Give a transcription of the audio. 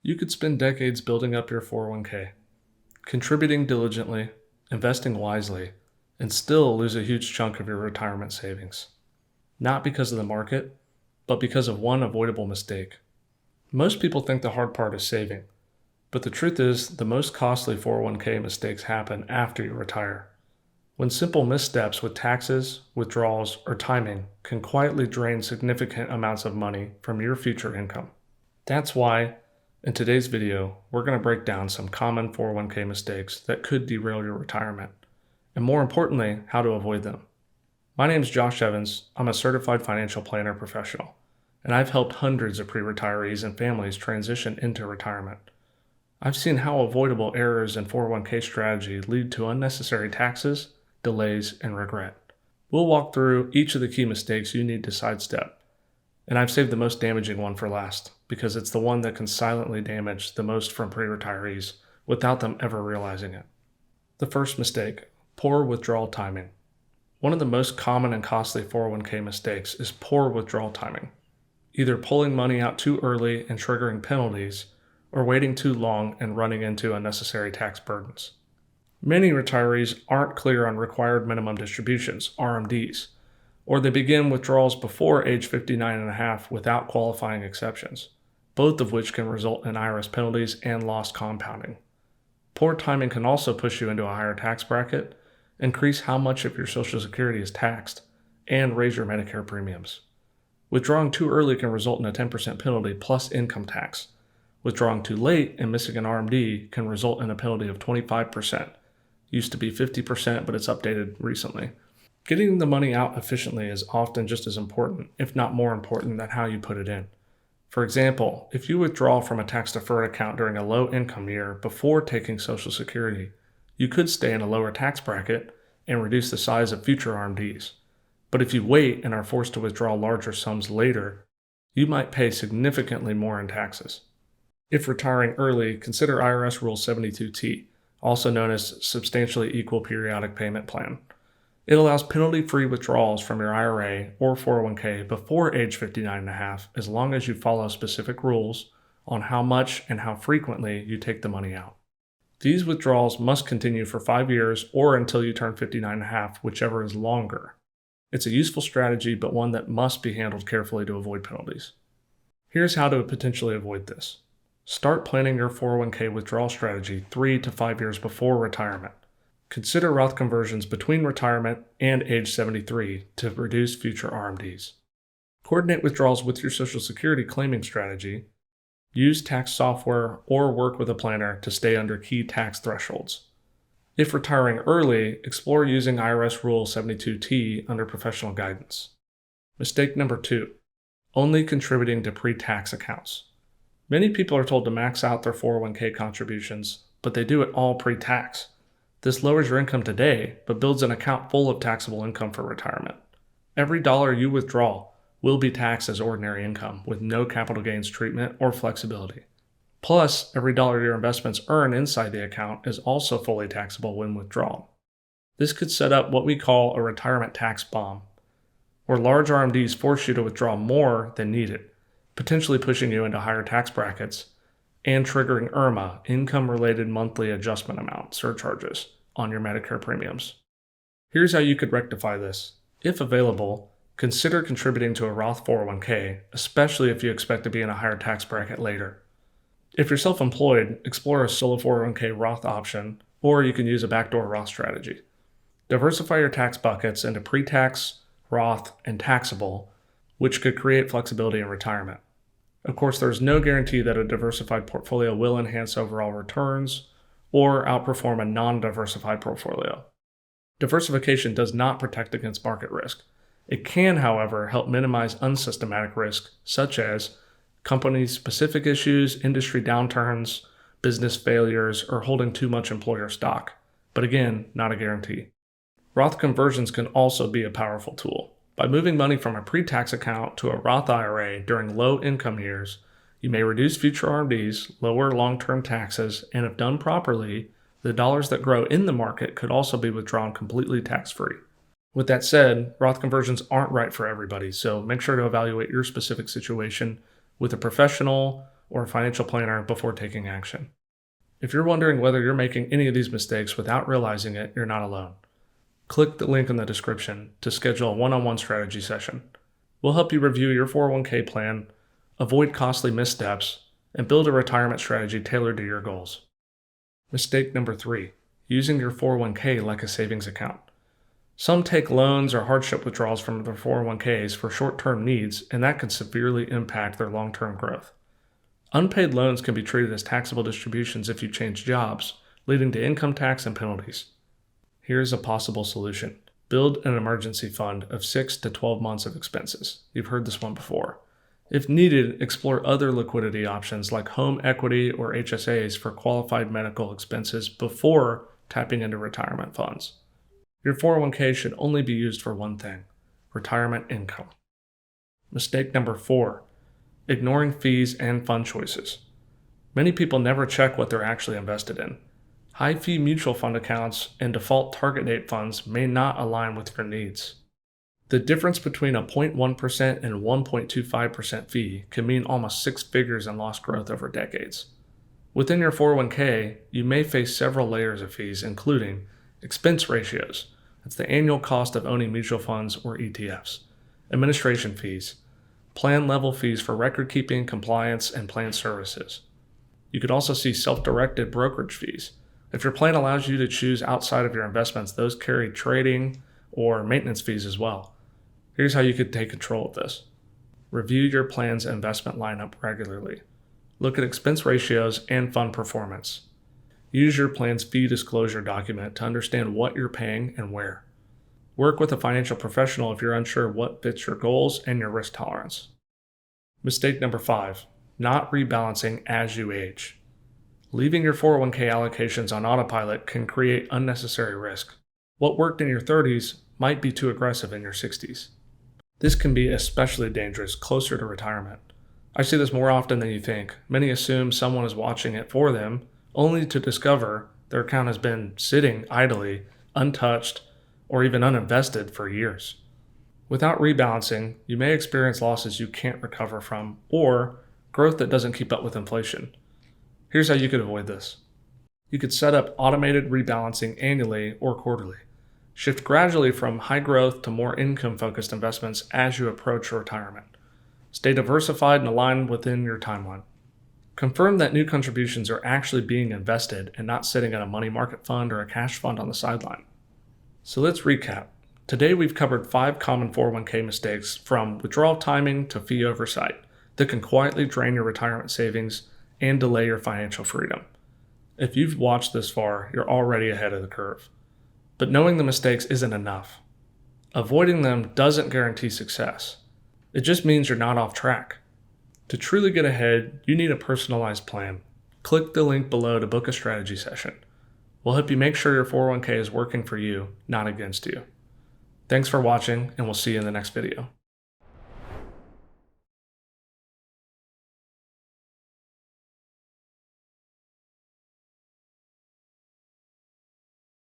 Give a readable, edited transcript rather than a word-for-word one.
You could spend decades building up your 401k, contributing diligently, investing wisely, and still lose a huge chunk of your retirement savings. Not because of the market, but because of one avoidable mistake. Most people think the hard part is saving, but the truth is the most costly 401k mistakes happen after you retire. When simple missteps with taxes, withdrawals, or timing can quietly drain significant amounts of money from your future income. That's why, in today's video, we're going to break down some common 401k mistakes that could derail your retirement, and more importantly, how to avoid them. My name is Josh Evans. I'm a certified financial planner professional, and I've helped hundreds of pre-retirees and families transition into retirement. I've seen how avoidable errors in 401k strategy lead to unnecessary taxes, delays, and regret. We'll walk through each of the key mistakes you need to sidestep, and I've saved the most damaging one for last because it's the one that can silently damage the most from pre-retirees without them ever realizing it. The first mistake, poor withdrawal timing. One of the most common and costly 401k mistakes is poor withdrawal timing, either pulling money out too early and triggering penalties, or waiting too long and running into unnecessary tax burdens. Many retirees aren't clear on required minimum distributions, RMDs, or they begin withdrawals before age 59.5 without qualifying exceptions, both of which can result in IRS penalties and lost compounding. Poor timing can also push you into a higher tax bracket, increase how much of your Social Security is taxed, and raise your Medicare premiums. Withdrawing too early can result in a 10% penalty plus income tax. Withdrawing too late and missing an RMD can result in a penalty of 25%. Used to be 50%, but it's updated recently. Getting the money out efficiently is often just as important, if not more important, than how you put it in. For example, if you withdraw from a tax-deferred account during a low-income year before taking Social Security, you could stay in a lower tax bracket and reduce the size of future RMDs. But if you wait and are forced to withdraw larger sums later, you might pay significantly more in taxes. If retiring early, consider IRS Rule 72T, also known as Substantially Equal Periodic Payment Plan. It allows penalty-free withdrawals from your IRA or 401k before age 59.5 as long as you follow specific rules on how much and how frequently you take the money out. These withdrawals must continue for 5 years or until you turn 59.5, whichever is longer. It's a useful strategy, but one that must be handled carefully to avoid penalties. Here's how to potentially avoid this. Start planning your 401k withdrawal strategy 3 to 5 years before retirement. Consider Roth conversions between retirement and age 73 to reduce future RMDs. Coordinate withdrawals with your Social Security claiming strategy. Use tax software or work with a planner to stay under key tax thresholds. If retiring early, explore using IRS Rule 72T under professional guidance. Mistake number 2, only contributing to pre-tax accounts. Many people are told to max out their 401k contributions, but they do it all pre-tax. This lowers your income today, but builds an account full of taxable income for retirement. Every dollar you withdraw will be taxed as ordinary income with no capital gains treatment or flexibility. Plus, every dollar your investments earn inside the account is also fully taxable when withdrawn. This could set up what we call a retirement tax bomb, where large RMDs force you to withdraw more than needed, potentially pushing you into higher tax brackets and triggering IRMA, income-related monthly adjustment amount surcharges, on your Medicare premiums. Here's how you could rectify this. If available, consider contributing to a Roth 401k, especially if you expect to be in a higher tax bracket later. If you're self-employed, explore a solo 401k Roth option, or you can use a backdoor Roth strategy. Diversify your tax buckets into pre-tax, Roth, and taxable, which could create flexibility in retirement. Of course, there's no guarantee that a diversified portfolio will enhance overall returns or outperform a non-diversified portfolio. Diversification does not protect against market risk. It can, however, help minimize unsystematic risk, such as company-specific issues, industry downturns, business failures, or holding too much employer stock. But again, not a guarantee. Roth conversions can also be a powerful tool. By moving money from a pre-tax account to a Roth IRA during low income years, you may reduce future RMDs, lower long-term taxes, and if done properly, the dollars that grow in the market could also be withdrawn completely tax-free. With that said, Roth conversions aren't right for everybody, so make sure to evaluate your specific situation with a professional or a financial planner before taking action. If you're wondering whether you're making any of these mistakes without realizing it, you're not alone. Click the link in the description to schedule a one-on-one strategy session. We'll help you review your 401k plan, avoid costly missteps, and build a retirement strategy tailored to your goals. Mistake number 3, using your 401k like a savings account. Some take loans or hardship withdrawals from their 401ks for short-term needs, and that can severely impact their long-term growth. Unpaid loans can be treated as taxable distributions if you change jobs, leading to income tax and penalties. Here's a possible solution. Build an emergency fund of 6 to 12 months of expenses. You've heard this one before. If needed, explore other liquidity options like home equity or HSAs for qualified medical expenses before tapping into retirement funds. Your 401k should only be used for one thing: retirement income. Mistake number 4, ignoring fees and fund choices. Many people never check what they're actually invested in. High-fee mutual fund accounts and default target date funds may not align with your needs. The difference between a 0.1% and 1.25% fee can mean almost 6 figures in lost growth over decades. Within your 401k, you may face several layers of fees, including expense ratios. That's the annual cost of owning mutual funds or ETFs. Administration fees. Plan level fees for record keeping, compliance, and plan services. You could also see self-directed brokerage fees. If your plan allows you to choose outside of your investments, those carry trading or maintenance fees as well. Here's how you could take control of this. Review your plan's investment lineup regularly. Look at expense ratios and fund performance. Use your plan's fee disclosure document to understand what you're paying and where. Work with a financial professional if you're unsure what fits your goals and your risk tolerance. Mistake number 5, not rebalancing as you age. Leaving your 401k allocations on autopilot can create unnecessary risk. What worked in your 30s might be too aggressive in your 60s. This can be especially dangerous closer to retirement. I see this more often than you think. Many assume someone is watching it for them, only to discover their account has been sitting idly, untouched, or even uninvested for years. Without rebalancing, you may experience losses you can't recover from, or growth that doesn't keep up with inflation. Here's how you could avoid this. You could set up automated rebalancing annually or quarterly. Shift gradually from high growth to more income-focused investments as you approach retirement. Stay diversified and aligned within your timeline. Confirm that new contributions are actually being invested and not sitting in a money market fund or a cash fund on the sideline. So let's recap. Today we've covered 5 common 401k mistakes, from withdrawal timing to fee oversight, that can quietly drain your retirement savings and delay your financial freedom. If you've watched this far, you're already ahead of the curve. But knowing the mistakes isn't enough. Avoiding them doesn't guarantee success. It just means you're not off track. To truly get ahead, you need a personalized plan. Click the link below to book a strategy session. We'll help you make sure your 401k is working for you, not against you. Thanks for watching, and we'll see you in the next video.